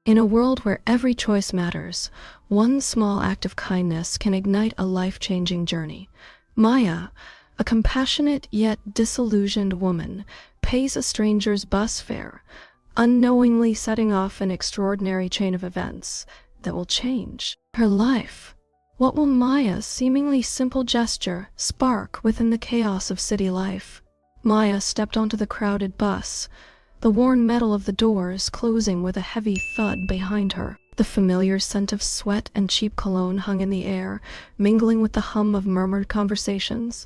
In a world where every choice matters, one small act of kindness can ignite a life-changing journey. Maya, a compassionate yet disillusioned woman, pays a stranger's bus fare, unknowingly setting off an extraordinary chain of events that will change her life. What will Maya's seemingly simple gesture spark within the chaos of city life? Maya stepped onto the crowded bus, the worn metal of the doors closing with a heavy thud behind her. The familiar scent of sweat and cheap cologne hung in the air, mingling with the hum of murmured conversations.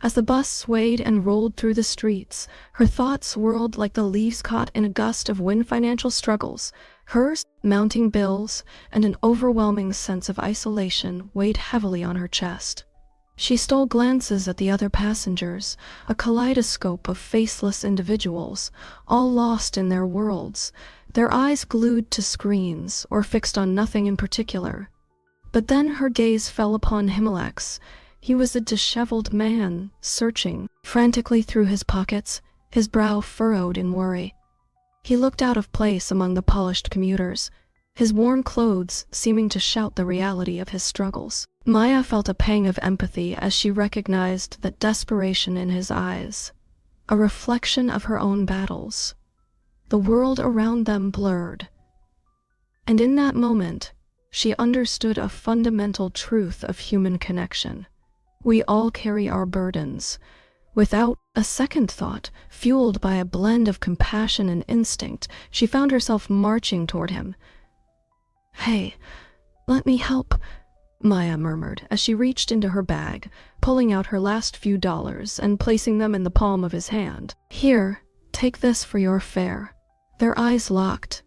As the bus swayed and rolled through the streets, her thoughts whirled like the leaves caught in a gust of wind. Financial struggles, hers, mounting bills, and an overwhelming sense of isolation weighed heavily on her chest. She stole glances at the other passengers, a kaleidoscope of faceless individuals, all lost in their worlds, their eyes glued to screens or fixed on nothing in particular. But then her gaze fell upon Himalax. He was a disheveled man, searching frantically through his pockets, his brow furrowed in worry. He looked out of place among the polished commuters, his worn clothes seeming to shout the reality of his struggles. Maya felt a pang of empathy as she recognized that desperation in his eyes, a reflection of her own battles. The world around them blurred. And in that moment, she understood a fundamental truth of human connection. We all carry our burdens. Without a second thought, fueled by a blend of compassion and instinct, she found herself marching toward him. "Hey, let me help," Maya murmured as she reached into her bag, pulling out her last few dollars and placing them in the palm of his hand. "Here, take this for your fare." Their eyes locked,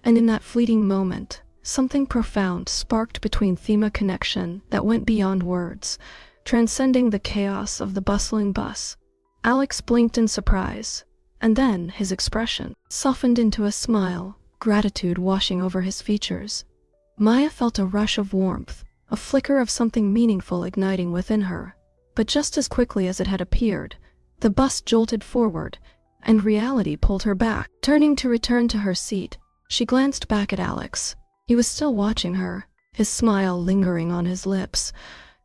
and in that fleeting moment, something profound sparked between them, a connection that went beyond words, transcending the chaos of the bustling bus. Alex blinked in surprise, and then his expression softened into a smile, gratitude washing over his features. Maya felt a rush of warmth, a flicker of something meaningful igniting within her. But just as quickly as it had appeared, the bus jolted forward, and reality pulled her back. Turning to return to her seat, she glanced back at Alex. He was still watching her, his smile lingering on his lips.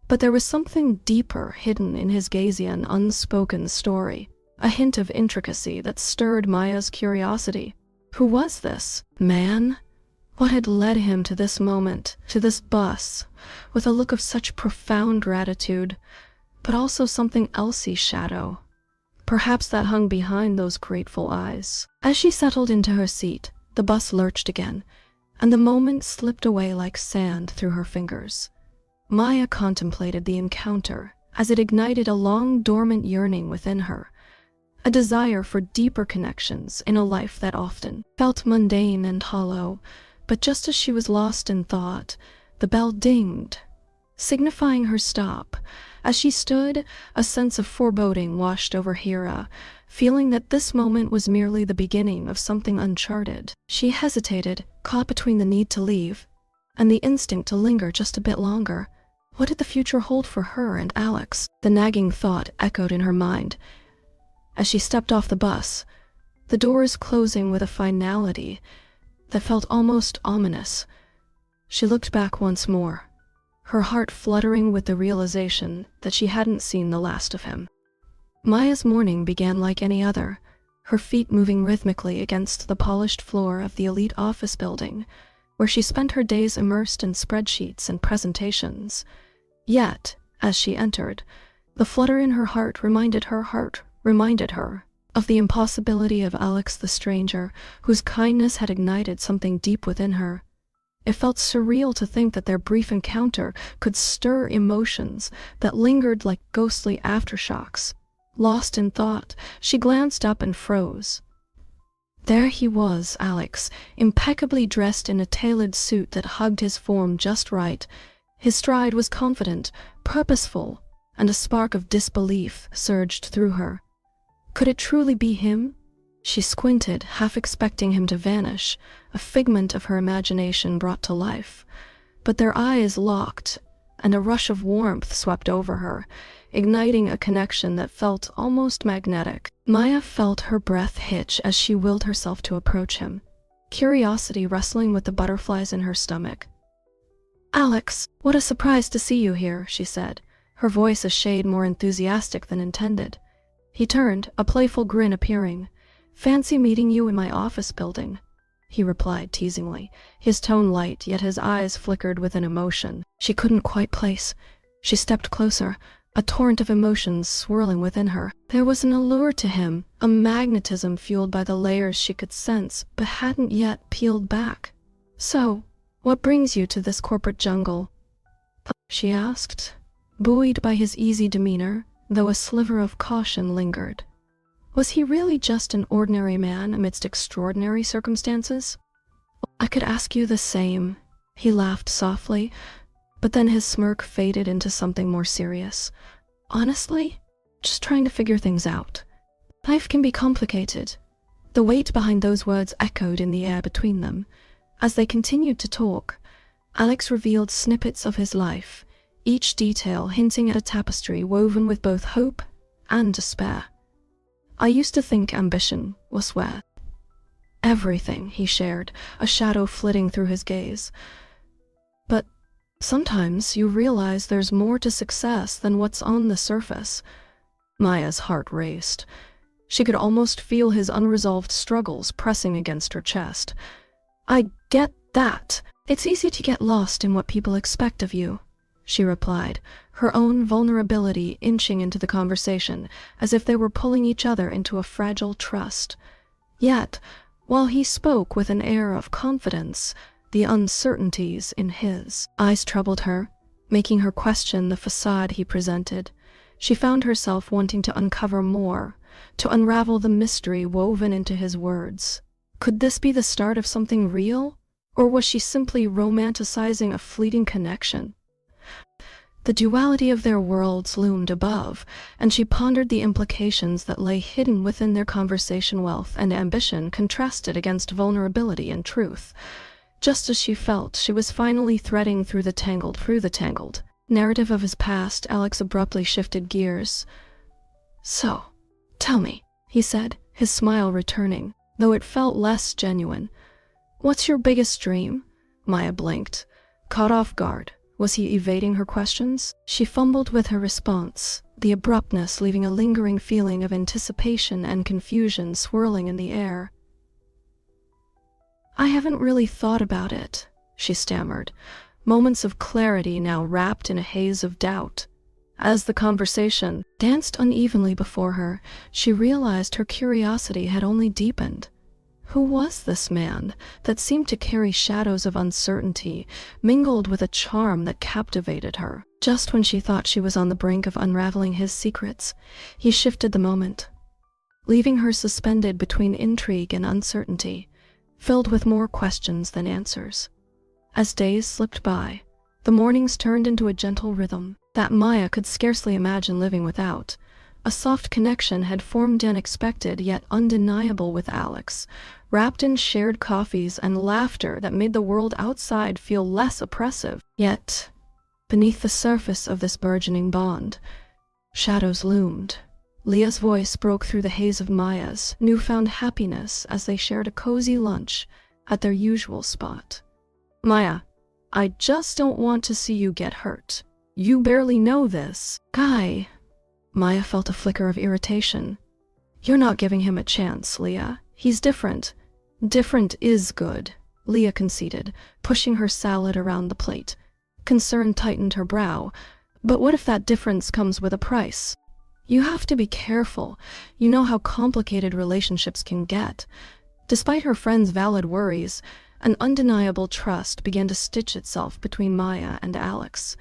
But there was something deeper hidden in his gaze, an unspoken story, a hint of intricacy that stirred Maya's curiosity. Who was this man? What had led him to this moment, to this bus, with a look of such profound gratitude, but also something else's shadow, perhaps that hung behind those grateful eyes? As she settled into her seat, the bus lurched again, and the moment slipped away like sand through her fingers. Maya contemplated the encounter as it ignited a long dormant yearning within her, a desire for deeper connections in a life that often felt mundane and hollow. But just as she was lost in thought, the bell dinged, signifying her stop. As she stood, a sense of foreboding washed over Hira, feeling that this moment was merely the beginning of something uncharted. She hesitated, caught between the need to leave and the instinct to linger just a bit longer. What did the future hold for her and Alex? The nagging thought echoed in her mind as she stepped off the bus, the doors closing with a finality that felt almost ominous. She looked back once more, her heart fluttering with the realization that she hadn't seen the last of him. Maya's morning began like any other, her feet moving rhythmically against the polished floor of the elite office building, where she spent her days immersed in spreadsheets and presentations. Yet, as she entered, the flutter in her heart reminded her of the impossibility of Alex the stranger, whose kindness had ignited something deep within her. It felt surreal to think that their brief encounter could stir emotions that lingered like ghostly aftershocks. Lost in thought, she glanced up and froze. There he was, Alex, impeccably dressed in a tailored suit that hugged his form just right. His stride was confident, purposeful, and a spark of disbelief surged through her. Could it truly be him? She squinted, half expecting him to vanish, a figment of her imagination brought to life. But their eyes locked, and a rush of warmth swept over her, igniting a connection that felt almost magnetic. Maya felt her breath hitch as she willed herself to approach him. curiosity wrestling with the butterflies in her stomach. "Alex, what a surprise to see you here," she said, her voice a shade more enthusiastic than intended. He turned, a playful grin appearing. "Fancy meeting you in my office building," he replied teasingly, his tone light, yet his eyes flickered with an emotion she couldn't quite place. She stepped closer, a torrent of emotions swirling within her. There was an allure to him, a magnetism fueled by the layers she could sense but hadn't yet peeled back. "So, what brings you to this corporate jungle?" she asked, buoyed by his easy demeanor, though a sliver of caution lingered. Was he really just an ordinary man amidst extraordinary circumstances? "I could ask you the same," he laughed softly, but then his smirk faded into something more serious. "Honestly, just trying to figure things out. Life can be complicated." The weight behind those words echoed in the air between them. As they continued to talk, Alex revealed snippets of his life, each detail hinting at a tapestry woven with both hope and despair. "I used to think ambition was worth everything," he shared, a shadow flitting through his gaze. "But sometimes you realize there's more to success than what's on the surface." Maya's heart raced. She could almost feel his unresolved struggles pressing against her chest. "I get that. It's easy to get lost in what people expect of you," she replied, her own vulnerability inching into the conversation, as if they were pulling each other into a fragile trust. Yet, while he spoke with an air of confidence, the uncertainties in his eyes troubled her, making her question the facade he presented. She found herself wanting to uncover more, to unravel the mystery woven into his words. Could this be the start of something real, or was she simply romanticizing a fleeting connection? The duality of their worlds loomed above, and she pondered the implications that lay hidden within their conversation. Wealth and ambition contrasted against vulnerability and truth. Just as she felt she was finally threading through the tangled narrative of his past, Alex abruptly shifted gears. "So, tell me," he said, his smile returning, though it felt less genuine. "What's your biggest dream?" Maya blinked, caught off guard. Was he evading her questions? She fumbled with her response, the abruptness leaving a lingering feeling of anticipation and confusion swirling in the air. "I haven't really thought about it," she stammered, moments of clarity now wrapped in a haze of doubt. As the conversation danced unevenly before her, she realized her curiosity had only deepened. Who was this man that seemed to carry shadows of uncertainty, mingled with a charm that captivated her? Just when she thought she was on the brink of unraveling his secrets, he shifted the moment, leaving her suspended between intrigue and uncertainty, filled with more questions than answers. As days slipped by, the mornings turned into a gentle rhythm that Maya could scarcely imagine living without. A soft connection had formed, unexpected yet undeniable, with Alex, wrapped in shared coffees and laughter that made the world outside feel less oppressive. Yet, beneath the surface of this burgeoning bond, shadows loomed. Leah's voice broke through the haze of Maya's newfound happiness as they shared a cozy lunch at their usual spot. "Maya, I just don't want to see you get hurt. You barely know this guy." Maya felt a flicker of irritation. "You're not giving him a chance, Leah. He's different." "Different is good," Leah conceded, pushing her salad around the plate. Concern tightened her brow. "But what if that difference comes with a price? You have to be careful. You know how complicated relationships can get." Despite her friend's valid worries, an undeniable trust began to stitch itself between Maya and Alex.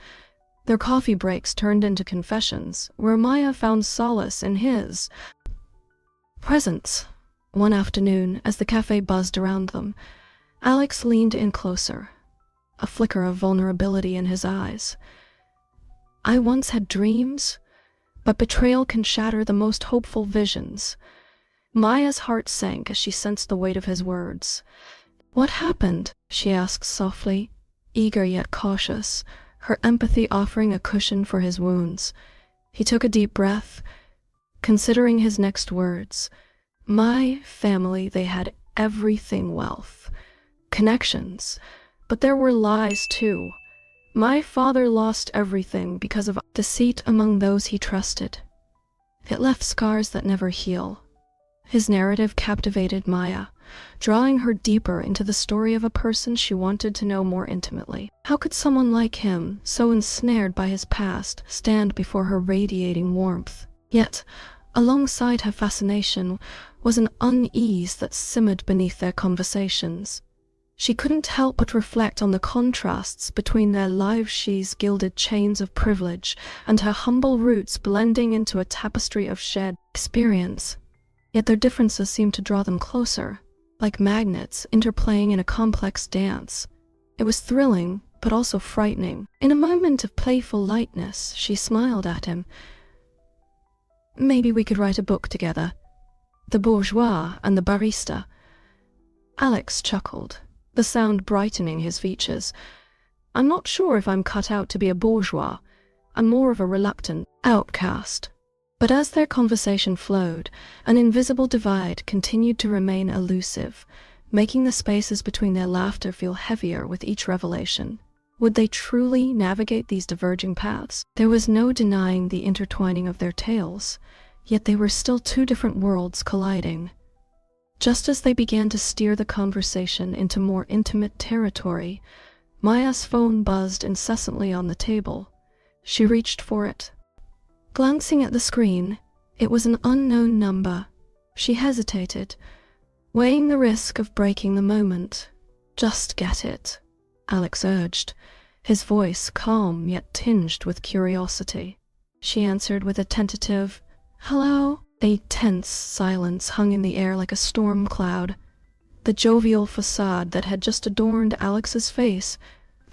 Their coffee breaks turned into confessions, where Maya found solace in his presence. One afternoon, as the cafe buzzed around them, Alex leaned in closer, a flicker of vulnerability in his eyes. "I once had dreams, but betrayal can shatter the most hopeful visions." Maya's heart sank as she sensed the weight of his words. "What happened?" she asked softly, eager yet cautious, her empathy offering a cushion for his wounds. He took a deep breath, considering his next words. "My family, they had everything: wealth, connections, but there were lies too. My father lost everything because of deceit among those he trusted. It left scars that never heal. His narrative captivated Maya, drawing her deeper into the story of a person she wanted to know more intimately. How could someone like him, so ensnared by his past, stand before her radiating warmth? Yet, alongside her fascination was an unease that simmered beneath their conversations. She couldn't help but reflect on the contrasts between their lives, she's gilded chains of privilege and her humble roots blending into a tapestry of shared experience. Yet their differences seemed to draw them closer, like magnets interplaying in a complex dance. It was thrilling, but also frightening. In a moment of playful lightness, she smiled at him. Maybe we could write a book together. The bourgeois and the barista. Alex chuckled, the sound brightening his features. I'm not sure if I'm cut out to be a bourgeois. I'm more of a reluctant outcast. But as their conversation flowed, an invisible divide continued to remain elusive, making the spaces between their laughter feel heavier with each revelation. Would they truly navigate these diverging paths? There was no denying the intertwining of their tales, yet they were still two different worlds colliding. Just as they began to steer the conversation into more intimate territory, Maya's phone buzzed incessantly on the table. She reached for it. Glancing at the screen, it was an unknown number. She hesitated, weighing the risk of breaking the moment. Just get it, Alex urged, his voice calm yet tinged with curiosity. She answered with a tentative, "Hello?" A tense silence hung in the air like a storm cloud. The jovial facade that had just adorned Alex's face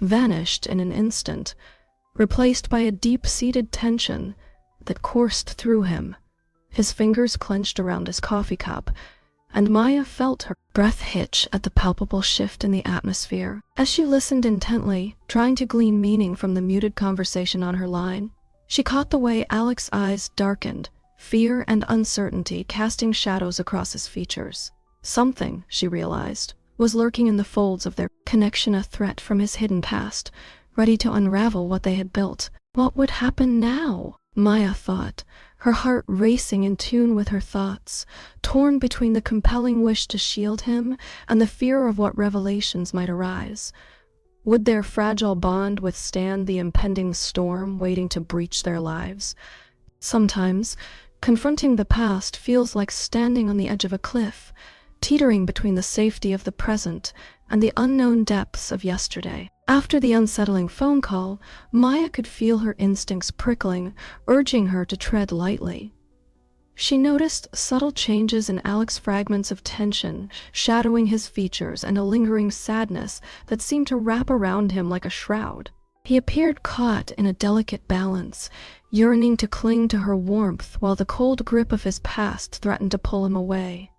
vanished in an instant, replaced by a deep-seated tension that coursed through him. His fingers clenched around his coffee cup, and Maya felt her breath hitch at the palpable shift in the atmosphere. As she listened intently, trying to glean meaning from the muted conversation on her line, she caught the way Alex's eyes darkened, fear and uncertainty casting shadows across his features. Something, she realized, was lurking in the folds of their connection, a threat from his hidden past, ready to unravel what they had built. What would happen now? Maya thought, her heart racing in tune with her thoughts, torn between the compelling wish to shield him and the fear of what revelations might arise. Would their fragile bond withstand the impending storm waiting to breach their lives? Sometimes, confronting the past feels like standing on the edge of a cliff, teetering between the safety of the present and the unknown depths of yesterday. After the unsettling phone call, Maya could feel her instincts prickling, urging her to tread lightly. She noticed subtle changes in Alex's fragments of tension, shadowing his features, and a lingering sadness that seemed to wrap around him like a shroud. He appeared caught in a delicate balance, yearning to cling to her warmth while the cold grip of his past threatened to pull him away.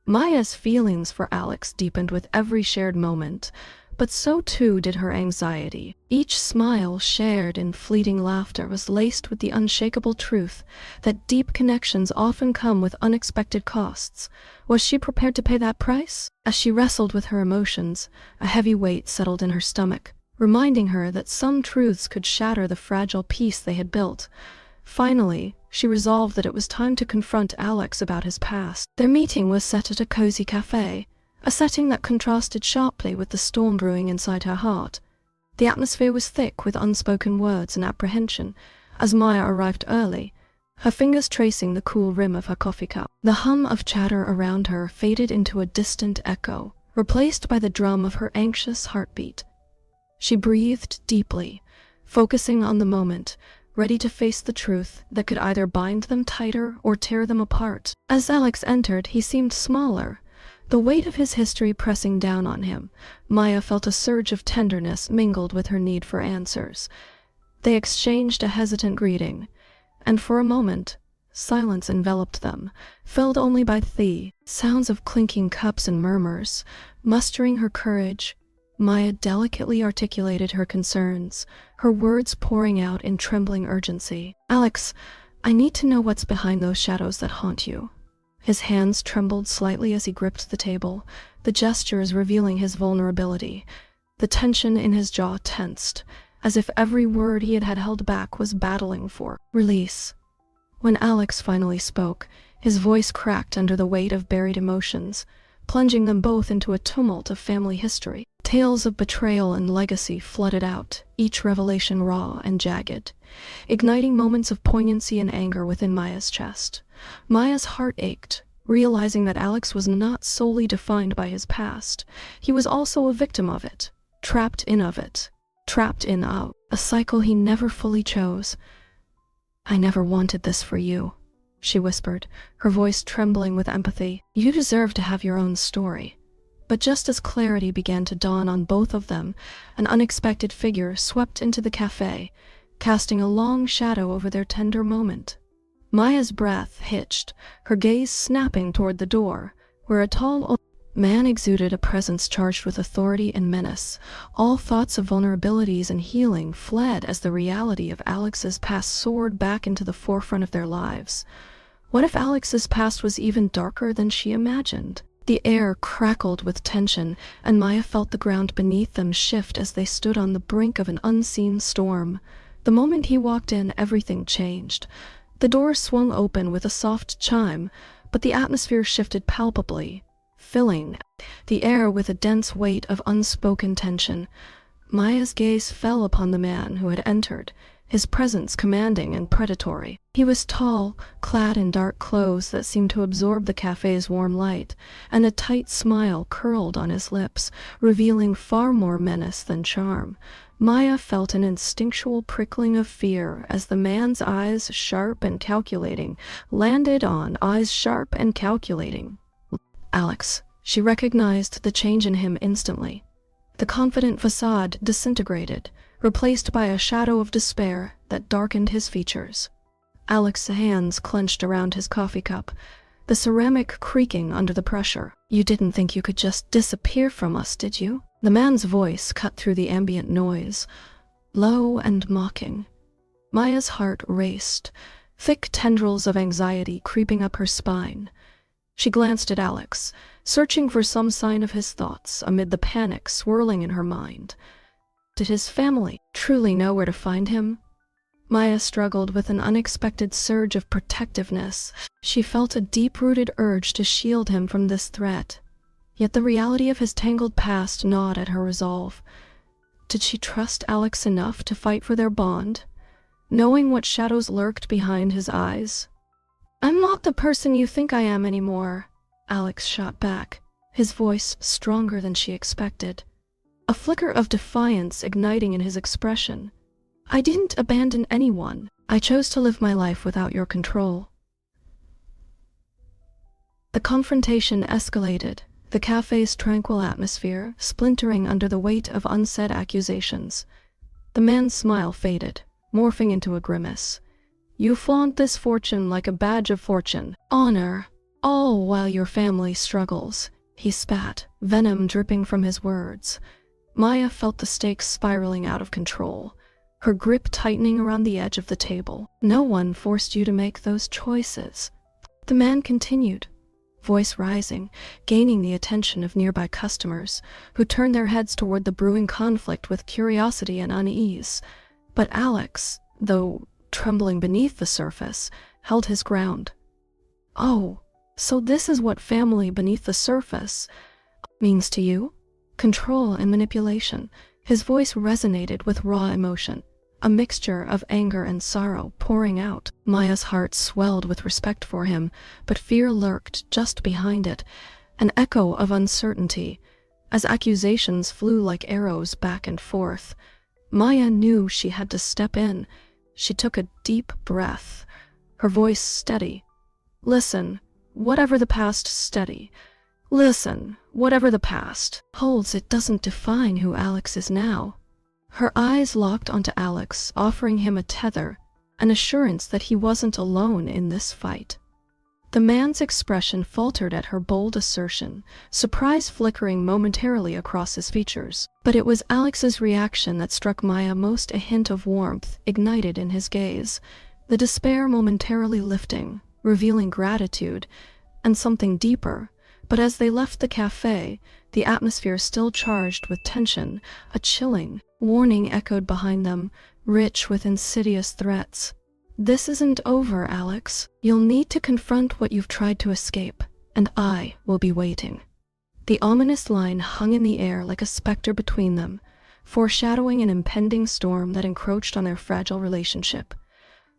Maya's feelings for Alex deepened with every shared moment, but so too did her anxiety. Each smile shared in fleeting laughter was laced with the unshakable truth that deep connections often come with unexpected costs. Was she prepared to pay that price? As she wrestled with her emotions, a heavy weight settled in her stomach, reminding her that some truths could shatter the fragile peace they had built. Finally, she resolved that it was time to confront Alex about his past. Their meeting was set at a cozy cafe, a setting that contrasted sharply with the storm brewing inside her heart. The atmosphere was thick with unspoken words and apprehension as Maya arrived early, her fingers tracing the cool rim of her coffee cup. The hum of chatter around her faded into a distant echo, replaced by the drum of her anxious heartbeat. She breathed deeply, focusing on the moment, ready to face the truth that could either bind them tighter or tear them apart. As Alex entered, he seemed smaller, the weight of his history pressing down on him. Maya felt a surge of tenderness mingled with her need for answers. They exchanged a hesitant greeting, and for a moment, silence enveloped them, filled only by the sounds of clinking cups and murmurs. Mustering her courage, Maya delicately articulated her concerns, her words pouring out in trembling urgency. "Alex, I need to know what's behind those shadows that haunt you." His hands trembled slightly as he gripped the table, the gestures revealing his vulnerability. The tension in his jaw tensed, as if every word he had held back was battling for release. When Alex finally spoke, his voice cracked under the weight of buried emotions, plunging them both into a tumult of family history. Tales of betrayal and legacy flooded out, each revelation raw and jagged, igniting moments of poignancy and anger within Maya's chest. Maya's heart ached, realizing that Alex was not solely defined by his past. He was also a victim of it, trapped in a cycle he never fully chose. "I never wanted this for you," she whispered, her voice trembling with empathy. "You deserve to have your own story." But just as clarity began to dawn on both of them, an unexpected figure swept into the cafe, casting a long shadow over their tender moment. Maya's breath hitched, her gaze snapping toward the door, where a tall old man exuded a presence charged with authority and menace. All thoughts of vulnerabilities and healing fled as the reality of Alex's past soared back into the forefront of their lives. What if Alex's past was even darker than she imagined? The air crackled with tension, and Maya felt the ground beneath them shift as they stood on the brink of an unseen storm. The moment he walked in, everything changed. The door swung open with a soft chime, but the atmosphere shifted palpably, filling the air with a dense weight of unspoken tension. Maya's gaze fell upon the man who had entered, his presence commanding and predatory. He was tall, clad in dark clothes that seemed to absorb the cafe's warm light, and a tight smile curled on his lips, revealing far more menace than charm. Maya felt an instinctual prickling of fear as the man's eyes, sharp and calculating, landed on Alex. She recognized the change in him instantly. The confident facade disintegrated, replaced by a shadow of despair that darkened his features. Alex's hands clenched around his coffee cup, the ceramic creaking under the pressure. "You didn't think you could just disappear from us, did you?" The man's voice cut through the ambient noise, low and mocking. Maya's heart raced, thick tendrils of anxiety creeping up her spine. She glanced at Alex, searching for some sign of his thoughts amid the panic swirling in her mind. Did his family truly know where to find him? Maya struggled with an unexpected surge of protectiveness. She felt a deep-rooted urge to shield him from this threat. Yet the reality of his tangled past gnawed at her resolve. Did she trust Alex enough to fight for their bond, knowing what shadows lurked behind his eyes? "I'm not the person you think I am anymore," Alex shot back, his voice stronger than she expected, a flicker of defiance igniting in his expression. "I didn't abandon anyone. I chose to live my life without your control." The confrontation escalated, the cafe's tranquil atmosphere splintering under the weight of unsaid accusations. The man's smile faded, morphing into a grimace. "You flaunt this fortune like a badge of fortune, honor, all while your family struggles," he spat, venom dripping from his words. Maya felt the stakes spiraling out of control, her grip tightening around the edge of the table. "No one forced you to make those choices," the man continued, voice rising, gaining the attention of nearby customers, who turned their heads toward the brewing conflict with curiosity and unease. But Alex, though trembling beneath the surface, held his ground. "Oh, so this is what family beneath the surface means to you? Control and manipulation." His voice resonated with raw emotion, a mixture of anger and sorrow pouring out. Maya's heart swelled with respect for him, but fear lurked just behind it, an echo of uncertainty, as accusations flew like arrows back and forth. Maya knew she had to step in. She took a deep breath, her voice steady. "Listen, whatever the past steady. Listen, whatever the past holds, it doesn't define who Alex is now." Her eyes locked onto Alex, offering him a tether, an assurance that he wasn't alone in this fight. The man's expression faltered at her bold assertion, surprise flickering momentarily across his features. But it was Alex's reaction that struck Maya most, a hint of warmth ignited in his gaze, the despair momentarily lifting, revealing gratitude, and something deeper. But as they left the cafe, the atmosphere still charged with tension, a chilling warning echoed behind them, rich with insidious threats. "This isn't over, Alex. You'll need to confront what you've tried to escape, and I will be waiting." The ominous line hung in the air like a specter between them, foreshadowing an impending storm that encroached on their fragile relationship.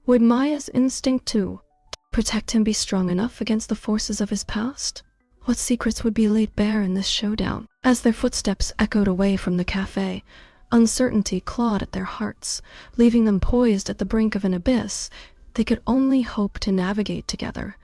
Would Maya's instinct to protect him be strong enough against the forces of his past? What secrets would be laid bare in this showdown? As their footsteps echoed away from the cafe, uncertainty clawed at their hearts, leaving them poised at the brink of an abyss they could only hope to navigate together.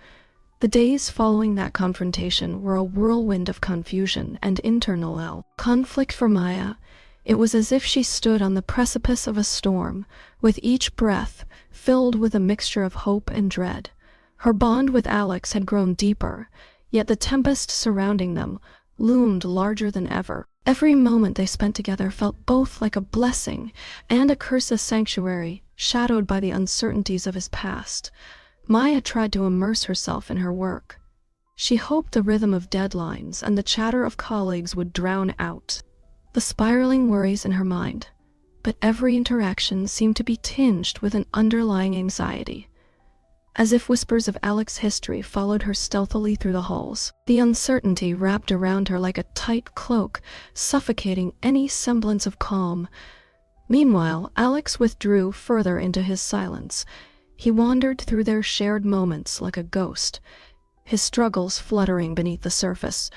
The days following that confrontation were a whirlwind of confusion and internal conflict for Maya. It was as if she stood on the precipice of a storm, with each breath filled with a mixture of hope and dread. Her bond with Alex had grown deeper, yet the tempest surrounding them loomed larger than ever. Every moment they spent together felt both like a blessing and a curse, a sanctuary shadowed by the uncertainties of his past. Maya tried to immerse herself in her work. She hoped the rhythm of deadlines and the chatter of colleagues would drown out the spiraling worries in her mind, but every interaction seemed to be tinged with an underlying anxiety. As if whispers of Alex's history followed her stealthily through the halls, the uncertainty wrapped around her like a tight cloak, suffocating any semblance of calm. Meanwhile, Alex withdrew further into his silence. He wandered through their shared moments like a ghost, his struggles fluttering beneath the surface.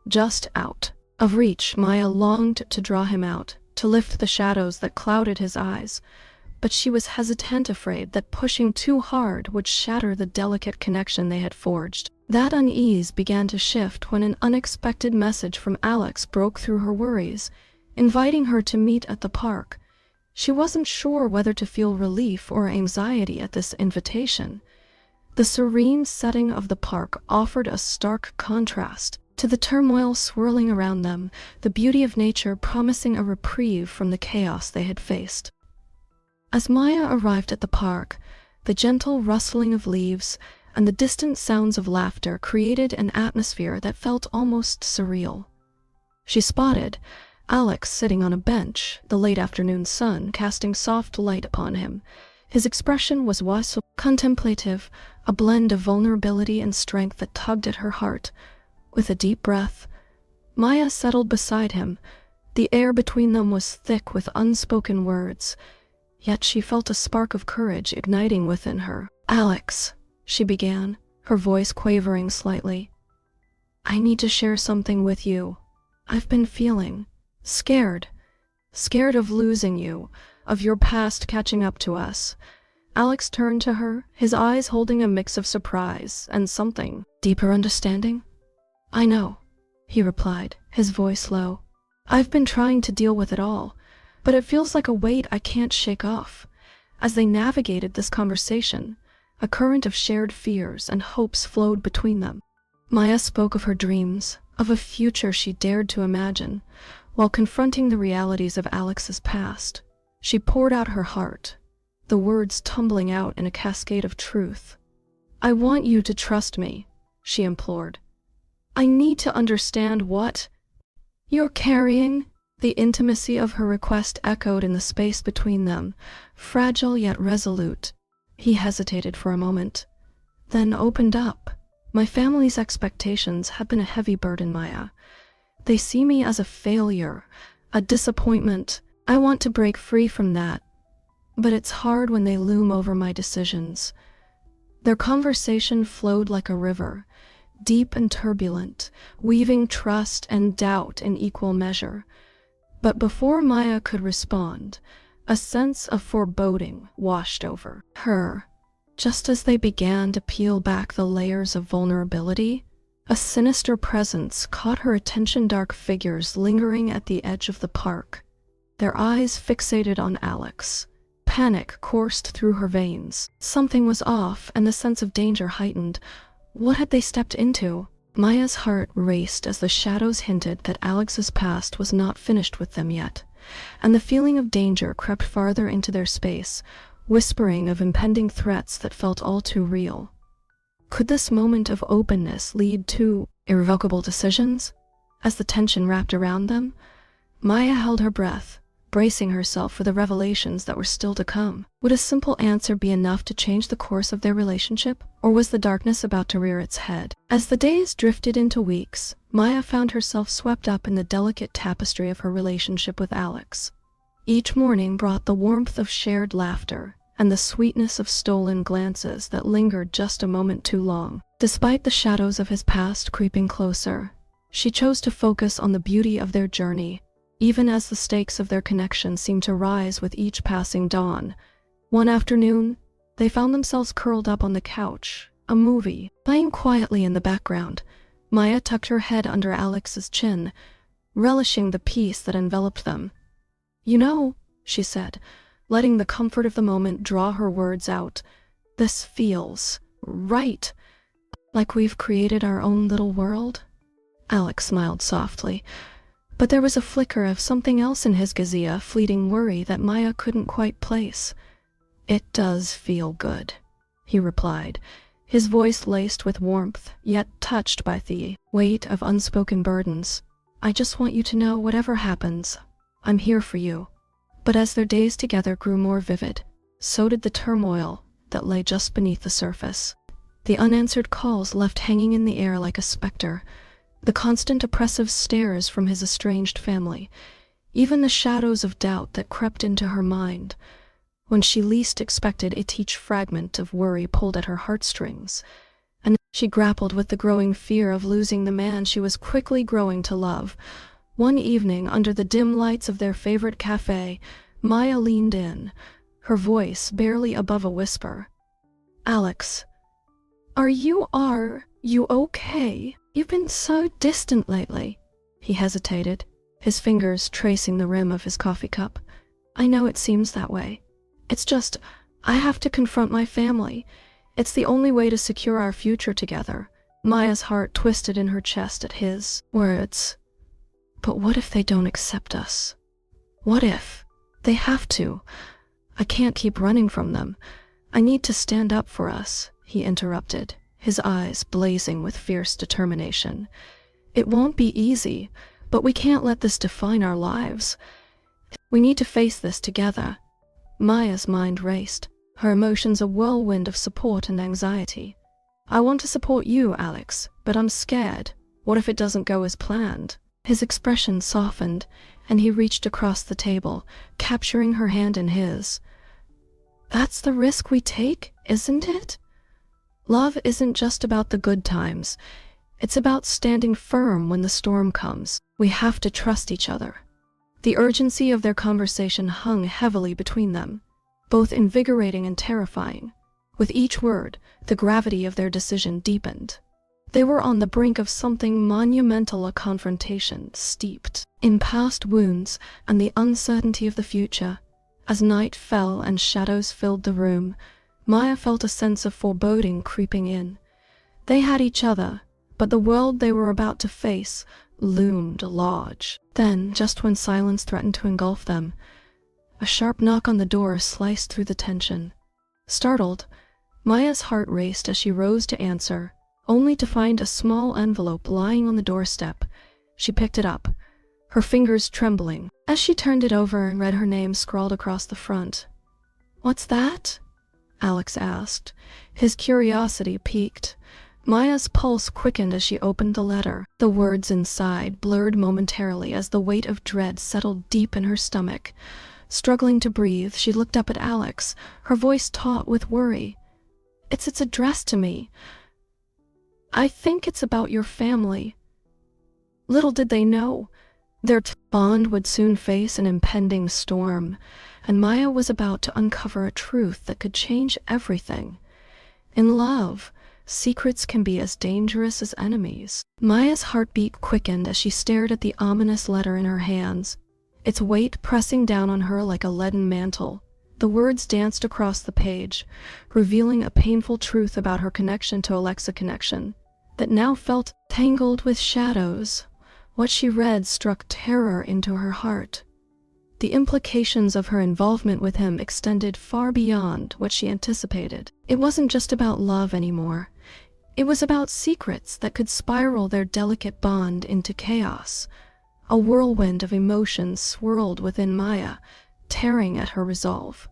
Just out of reach, Maya longed to draw him out, to lift the shadows that clouded his eyes. But she was hesitant, afraid that pushing too hard would shatter the delicate connection they had forged. That unease began to shift when an unexpected message from Alex broke through her worries, inviting her to meet at the park. She wasn't sure whether to feel relief or anxiety at this invitation. The serene setting of the park offered a stark contrast to the turmoil swirling around them, the beauty of nature promising a reprieve from the chaos they had faced. As Maya arrived at the park, the gentle rustling of leaves and the distant sounds of laughter created an atmosphere that felt almost surreal. She spotted Alex sitting on a bench, the late afternoon sun casting soft light upon him. His expression was contemplative, a blend of vulnerability and strength that tugged at her heart. With a deep breath, Maya settled beside him. The air between them was thick with unspoken words, yet she felt a spark of courage igniting within her. "Alex," she began, her voice quavering slightly, "I need to share something with you. I've been feeling scared of losing you, of your past catching up to us." Alex turned to her, his eyes holding a mix of surprise and something deeper understanding. "I know," he replied, his voice low. "I've been trying to deal with it all, but it feels like a weight I can't shake off." As they navigated this conversation, a current of shared fears and hopes flowed between them. Maya spoke of her dreams, of a future she dared to imagine, while confronting the realities of Alex's past. She poured out her heart, the words tumbling out in a cascade of truth. "I want you to trust me," she implored. "I need to understand what you're carrying." The intimacy of her request echoed in the space between them, fragile yet resolute. He hesitated for a moment, then opened up. "My family's expectations have been a heavy burden, Maya. They see me as a failure, a disappointment. I want to break free from that, but it's hard when they loom over my decisions." Their conversation flowed like a river, deep and turbulent, weaving trust and doubt in equal measure. But before Maya could respond, a sense of foreboding washed over her. Just as they began to peel back the layers of vulnerability, a sinister presence caught her attention, dark figures lingering at the edge of the park, their eyes fixated on Alex. Panic coursed through her veins. Something was off, and the sense of danger heightened. What had they stepped into? Maya's heart raced as the shadows hinted that Alex's past was not finished with them yet, and the feeling of danger crept farther into their space, whispering of impending threats that felt all too real. Could this moment of openness lead to irrevocable decisions? As the tension wrapped around them, Maya held her breath, bracing herself for the revelations that were still to come. Would a simple answer be enough to change the course of their relationship, or was the darkness about to rear its head? As the days drifted into weeks, Maya found herself swept up in the delicate tapestry of her relationship with Alex. Each morning brought the warmth of shared laughter and the sweetness of stolen glances that lingered just a moment too long. Despite the shadows of his past creeping closer, she chose to focus on the beauty of their journey, even as the stakes of their connection seemed to rise with each passing dawn. One afternoon, they found themselves curled up on the couch, a movie playing quietly in the background. Maya tucked her head under Alex's chin, relishing the peace that enveloped them. "You know," she said, letting the comfort of the moment draw her words out, "this feels right, like we've created our own little world." Alex smiled softly, but there was a flicker of something else in his gaze, a fleeting worry that Maya couldn't quite place. "It does feel good," he replied, his voice laced with warmth, yet touched by the weight of unspoken burdens. "I just want you to know, whatever happens, I'm here for you." But as their days together grew more vivid, so did the turmoil that lay just beneath the surface. The unanswered calls left hanging in the air like a specter, the constant oppressive stares from his estranged family, even the shadows of doubt that crept into her mind. When she least expected it, each fragment of worry pulled at her heartstrings, and she grappled with the growing fear of losing the man she was quickly growing to love. One evening, under the dim lights of their favorite cafe, Maya leaned in, her voice barely above a whisper. "Alex, are you okay? You've been so distant lately." He hesitated, his fingers tracing the rim of his coffee cup. "I know it seems that way. It's just, I have to confront my family. It's the only way to secure our future together." Maya's heart twisted in her chest at his words. "But what if they don't accept us? What if they have to? I can't keep running from them. I need to stand up for us," he interrupted, his eyes blazing with fierce determination. "It won't be easy, but we can't let this define our lives. We need to face this together." Maya's mind raced, her emotions a whirlwind of support and anxiety. "I want to support you, Alex, but I'm scared. What if it doesn't go as planned?" His expression softened, and he reached across the table, capturing her hand in his. "That's the risk we take, isn't it? Love isn't just about the good times. It's about standing firm when the storm comes. We have to trust each other." The urgency of their conversation hung heavily between them, both invigorating and terrifying. With each word, the gravity of their decision deepened. They were on the brink of something monumental, a confrontation steeped in past wounds and the uncertainty of the future. As night fell and shadows filled the room, Maya felt a sense of foreboding creeping in. They had each other, but the world they were about to face loomed large. Then, just when silence threatened to engulf them, a sharp knock on the door sliced through the tension. Startled, Maya's heart raced as she rose to answer, only to find a small envelope lying on the doorstep. She picked it up, her fingers trembling. As she turned it over and read her name scrawled across the front. "What's that?" Alex asked, his curiosity piqued. Maya's pulse quickened as she opened the letter. The words inside blurred momentarily as the weight of dread settled deep in her stomach. Struggling to breathe, she looked up at Alex, her voice taut with worry. It's addressed to me. I think it's about your family." Little did they know, their bond would soon face an impending storm, and Maya was about to uncover a truth that could change everything. In love, secrets can be as dangerous as enemies. Maya's heartbeat quickened as she stared at the ominous letter in her hands, its weight pressing down on her like a leaden mantle. The words danced across the page, revealing a painful truth about her connection to Alexa, connection that now felt tangled with shadows. What she read struck terror into her heart. The implications of her involvement with him extended far beyond what she anticipated. It wasn't just about love anymore. It was about secrets that could spiral their delicate bond into chaos. A whirlwind of emotions swirled within Maya, tearing at her resolve.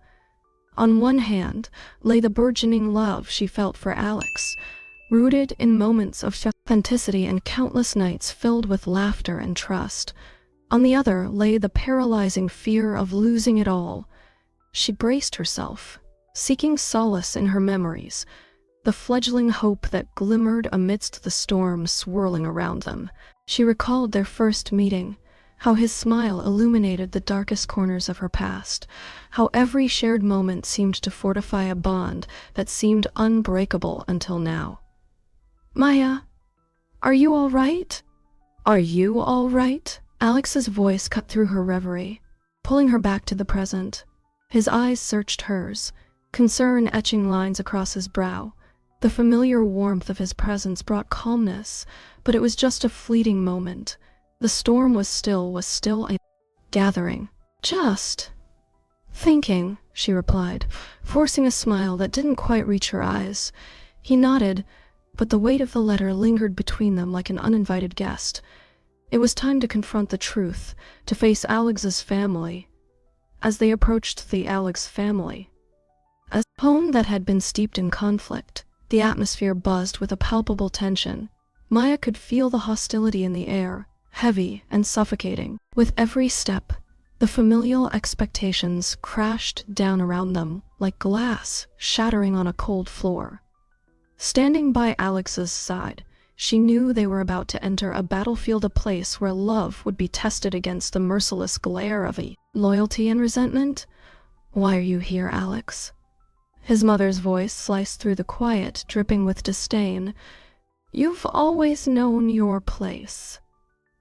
On one hand lay the burgeoning love she felt for Alex, rooted in moments of authenticity and countless nights filled with laughter and trust. On the other lay the paralyzing fear of losing it all. She braced herself, seeking solace in her memories, the fledgling hope that glimmered amidst the storm swirling around them. She recalled their first meeting, how his smile illuminated the darkest corners of her past, how every shared moment seemed to fortify a bond that seemed unbreakable until now. "Maya, are you all right? Are you all right?" Alex's voice cut through her reverie, pulling her back to the present. His eyes searched hers, concern etching lines across his brow. The familiar warmth of his presence brought calmness, but it was just a fleeting moment. The storm was still a gathering. "Just thinking," she replied, forcing a smile that didn't quite reach her eyes. He nodded, but the weight of the letter lingered between them like an uninvited guest. It was time to confront the truth, to face Alex's family. As they approached the Alex family, a home that had been steeped in conflict, the atmosphere buzzed with a palpable tension. Maya could feel the hostility in the air, heavy and suffocating. With every step, the familial expectations crashed down around them like glass shattering on a cold floor. Standing by Alex's side, she knew they were about to enter a battlefield, a place where love would be tested against the merciless glare of loyalty and resentment. "Why are you here, Alex?" His mother's voice sliced through the quiet, dripping with disdain. "You've always known your place."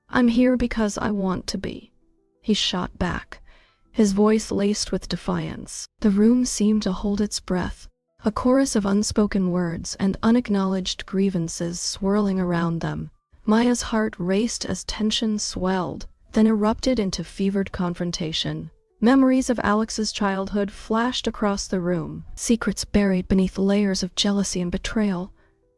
"I'm here because I want to be," he shot back, his voice laced with defiance. The room seemed to hold its breath, a chorus of unspoken words and unacknowledged grievances swirling around them. Maya's heart raced as tension swelled, then erupted into fevered confrontation. Memories of Alex's childhood flashed across the room, secrets buried beneath layers of jealousy and betrayal.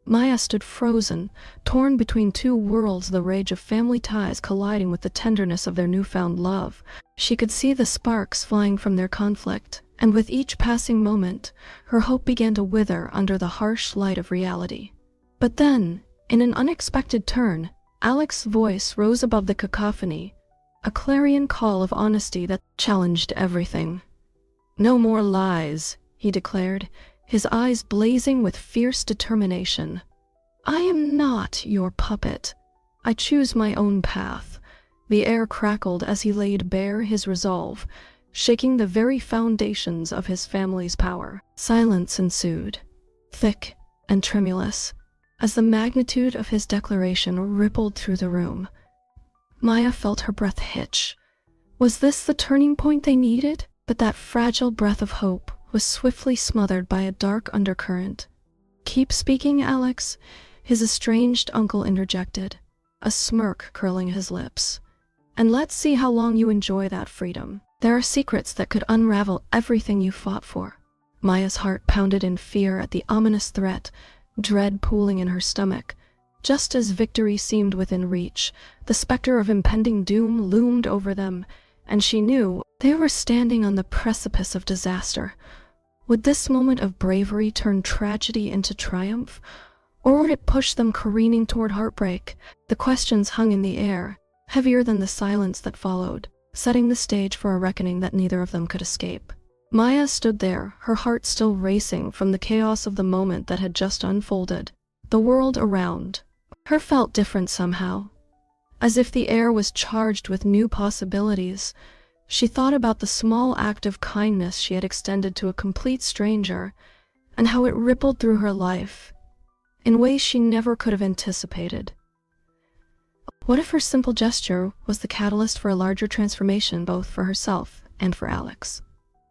Maya stood frozen, torn between two worlds, the rage of family ties colliding with the tenderness of their newfound love. She could see the sparks flying from their conflict, and with each passing moment, her hope began to wither under the harsh light of reality. But then, in an unexpected turn, Alex's voice rose above the cacophony, a clarion call of honesty that challenged everything. "No more lies," he declared, his eyes blazing with fierce determination. "I am not your puppet. I choose my own path." The air crackled as he laid bare his resolve, shaking the very foundations of his family's power. Silence ensued, thick and tremulous, as the magnitude of his declaration rippled through the room. Maya felt her breath hitch. Was this the turning point they needed? But that fragile breath of hope was swiftly smothered by a dark undercurrent. "Keep speaking, Alex," his estranged uncle interjected, a smirk curling his lips. "And let's see how long you enjoy that freedom. There are secrets that could unravel everything you fought for." Maya's heart pounded in fear at the ominous threat, dread pooling in her stomach. Just as victory seemed within reach, the specter of impending doom loomed over them, and she knew they were standing on the precipice of disaster. Would this moment of bravery turn tragedy into triumph, or would it push them careening toward heartbreak? The questions hung in the air, heavier than the silence that followed, setting the stage for a reckoning that neither of them could escape. Maya stood there, her heart still racing from the chaos of the moment that had just unfolded. The world around her felt different somehow, as if the air was charged with new possibilities. She thought about the small act of kindness she had extended to a complete stranger, and how it rippled through her life in ways she never could have anticipated. What if her simple gesture was the catalyst for a larger transformation, both for herself and for Alex?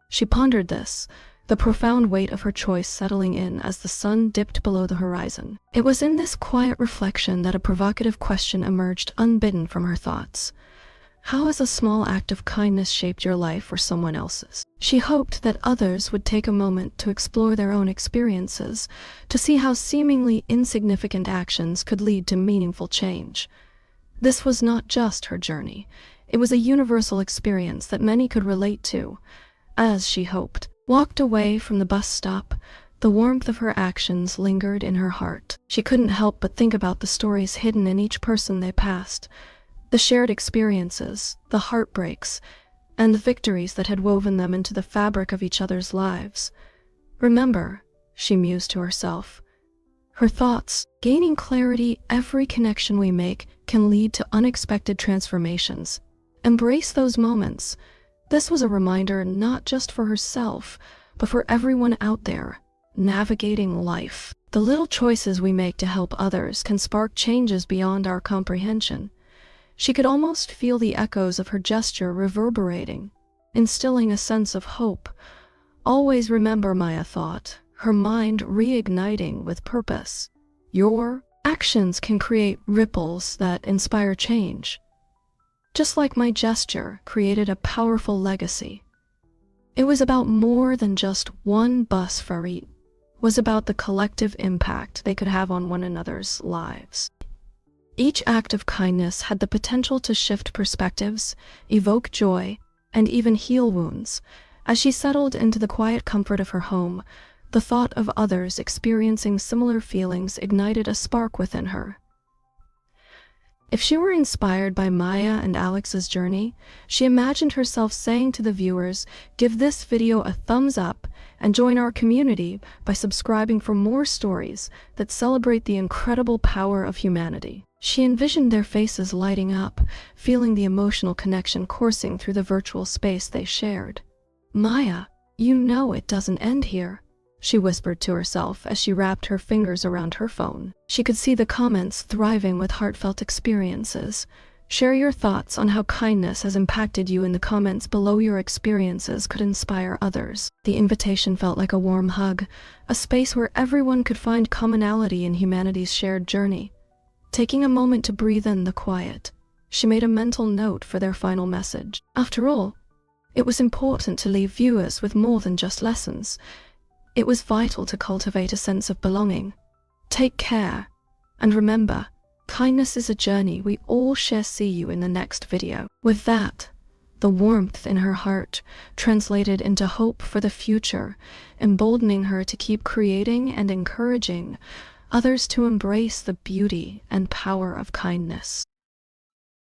She pondered this, the profound weight of her choice settling in as the sun dipped below the horizon. It was in this quiet reflection that a provocative question emerged unbidden from her thoughts. How has a small act of kindness shaped your life or someone else's? She hoped that others would take a moment to explore their own experiences, to see how seemingly insignificant actions could lead to meaningful change. This was not just her journey. It was a universal experience that many could relate to. As she hoped, walked away from the bus stop, the warmth of her actions lingered in her heart. She couldn't help but think about the stories hidden in each person they passed, the shared experiences, the heartbreaks, and the victories that had woven them into the fabric of each other's lives. Remember, she mused to herself, her thoughts, gaining clarity, every connection we make can lead to unexpected transformations. Embrace those moments. This was a reminder not just for herself, but for everyone out there, navigating life. The little choices we make to help others can spark changes beyond our comprehension. She could almost feel the echoes of her gesture reverberating, instilling a sense of hope. Always remember, Maya thought, her mind reigniting with purpose. Your actions can create ripples that inspire change. Just like my gesture created a powerful legacy. It was about more than just one bus ferry. It was about the collective impact they could have on one another's lives. Each act of kindness had the potential to shift perspectives, evoke joy, and even heal wounds. As she settled into the quiet comfort of her home, the thought of others experiencing similar feelings ignited a spark within her. If she were inspired by Maya and Alex's journey, she imagined herself saying to the viewers, "Give this video a thumbs up and join our community by subscribing for more stories that celebrate the incredible power of humanity." She envisioned their faces lighting up, feeling the emotional connection coursing through the virtual space they shared. "Maya, you know it doesn't end here," she whispered to herself as she wrapped her fingers around her phone. She could see the comments thriving with heartfelt experiences. Share your thoughts on how kindness has impacted you in the comments below. Your experiences could inspire others. The invitation felt like a warm hug, a space where everyone could find commonality in humanity's shared journey. Taking a moment to breathe in the quiet, she made a mental note for their final message. After all, it was important to leave viewers with more than just lessons. It was vital to cultivate a sense of belonging. Take care, and remember, kindness is a journey we all share. See you in the next video. With that, the warmth in her heart translated into hope for the future, emboldening her to keep creating and encouraging others to embrace the beauty and power of kindness.